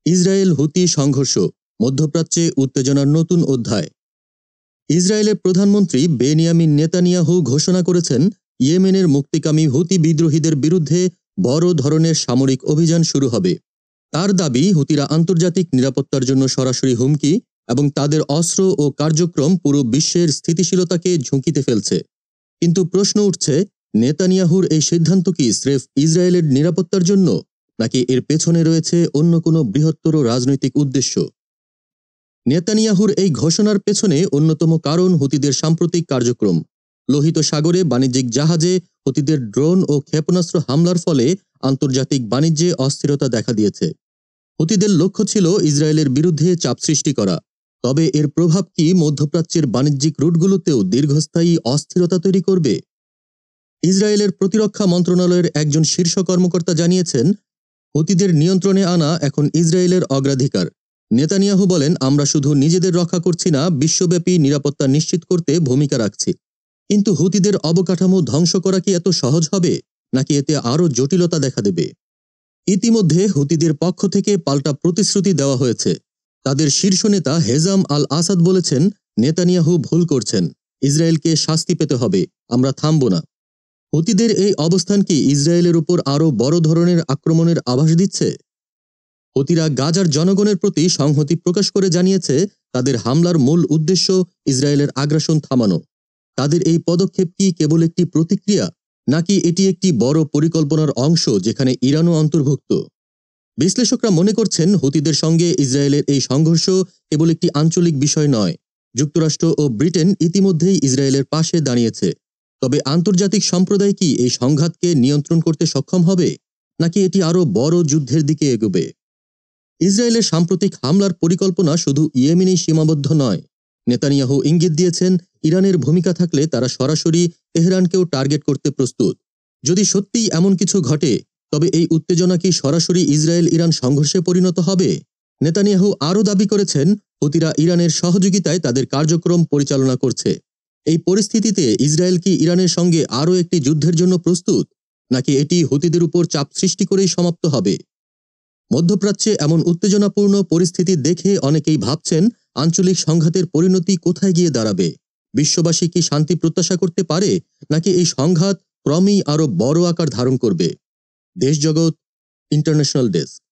Israel হুতি সংঘর্ষ, মধ্যপ্রাচ্যে উত্তেজনার নতুন অধ্যায়। ইসরায়েলের প্রধানমন্ত্রী বেনিয়ামিন নেতানিয়াহু ঘোষণা করেছেন, ইয়েমেনের মুক্তিকামী হুতি বিদ্রোহীদের বিরুদ্ধে বড় ধরনের সামরিক অভিযান শুরু হবে। তার দাবি, হুতিরা আন্তর্জাতিক নিরাপত্তার জন্য সরাসরি হুমকি এবং তাদের অস্ত্র ও কার্যক্রম পুরো বিশ্বের স্থিতিশীলতাকে ঝুঁকিতে ফেলছে। কিন্তু প্রশ্ন উঠছে, নেতানিয়াহুর এই সিদ্ধান্ত কি স্রেফ ইসরায়েলের নিরাপত্তার জন্য, নাকি এর পেছনে রয়েছে অন্য কোনো বৃহত্তর রাজনৈতিক উদ্দেশ্য? নেতানিয়াহুর এই ঘোষণার পেছনে অন্যতম কারণ হুতিদের সাম্প্রতিক কার্যক্রম। লোহিত সাগরে বাণিজ্যিক জাহাজে হুতিদের ড্রোন ও ক্ষেপণাস্ত্র হামলার ফলে আন্তর্জাতিক বাণিজ্যে অস্থিরতা দেখা দিয়েছে। হুতিদের লক্ষ্য ছিল ইসরায়েলের বিরুদ্ধে চাপ সৃষ্টি করা। তবে এর প্রভাব কি মধ্যপ্রাচ্যের বাণিজ্যিক রুটগুলোতেও দীর্ঘস্থায়ী অস্থিরতা তৈরি করবে? ইসরায়েলের প্রতিরক্ষা মন্ত্রণালয়ের একজন শীর্ষ কর্মকর্তা জানিয়েছেন, হুতিদের নিয়ন্ত্রণে আনা এখন ইসরায়েলের অগ্রাধিকার। নেতানিয়াহু বলেন, আমরা শুধু নিজেদের রক্ষা করছি না, বিশ্বব্যাপী নিরাপত্তা নিশ্চিত করতে ভূমিকা রাখছি। কিন্তু হুতিদের অবকাঠামো ধ্বংস করা কি এত সহজ হবে, নাকি এতে আরও জটিলতা দেখা দেবে? ইতিমধ্যে হুতিদের পক্ষ থেকে পাল্টা প্রতিশ্রুতি দেওয়া হয়েছে। তাদের শীর্ষ নেতা হেজাম আল আসাদ বলেছেন, নেতানিয়াহু ভুল করছেন, ইসরায়েলকে শাস্তি পেতে হবে, আমরা থামব না। হুতিদের এই অবস্থান কি ইসরায়েলের উপর আরও বড় ধরনের আক্রমণের আভাস দিচ্ছে? হুতিরা গাজার জনগণের প্রতি সংহতি প্রকাশ করে জানিয়েছে, তাদের হামলার মূল উদ্দেশ্য ইসরায়েলের আগ্রাসন থামানো। তাদের এই পদক্ষেপ কি কেবল একটি প্রতিক্রিয়া, নাকি এটি একটি বড় পরিকল্পনার অংশ যেখানে ইরানও অন্তর্ভুক্ত? বিশ্লেষকরা মনে করছেন, হুতিদের সঙ্গে ইসরায়েলের এই সংঘর্ষ কেবল একটি আঞ্চলিক বিষয় নয়। যুক্তরাষ্ট্র ও ব্রিটেন ইতিমধ্যেই ইসরায়েলের পাশে দাঁড়িয়েছে। তবে আন্তর্জাতিক সম্প্রদায় কি এই সংঘাতকে নিয়ন্ত্রণ করতে সক্ষম হবে, নাকি এটি আরও বড় যুদ্ধের দিকে এগোবে? ইসরায়েলের সাম্প্রতিক হামলার পরিকল্পনা শুধু ইয়েমেনেই সীমাবদ্ধ নয়। নেতানিয়াহু ইঙ্গিত দিয়েছেন, ইরানের ভূমিকা থাকলে তারা সরাসরি তেহরানকেও টার্গেট করতে প্রস্তুত। যদি সত্যিই এমন কিছু ঘটে, তবে এই উত্তেজনা কি সরাসরি ইসরায়েল ইরান সংঘর্ষে পরিণত হবে? নেতানিয়াহু আরও দাবি করেছেন, হুতিরা ইরানের সহযোগিতায় তাদের কার্যক্রম পরিচালনা করছে। এই পরিস্থিতিতে ইসরায়েল কি ইরানের সঙ্গে আরও একটি যুদ্ধের জন্য প্রস্তুত, নাকি এটি হুতিদের উপর চাপ সৃষ্টি করেই সমাপ্ত হবে? মধ্যপ্রাচ্যে এমন উত্তেজনাপূর্ণ পরিস্থিতি দেখে অনেকেই ভাবছেন, আঞ্চলিক সংঘাতের পরিণতি কোথায় গিয়ে দাঁড়াবে? বিশ্ববাসী কি শান্তি প্রত্যাশা করতে পারে, নাকি এই সংঘাত ক্রমেই আরও বড় আকার ধারণ করবে? দেশজগৎ ইন্টারন্যাশনাল ডেস্ক।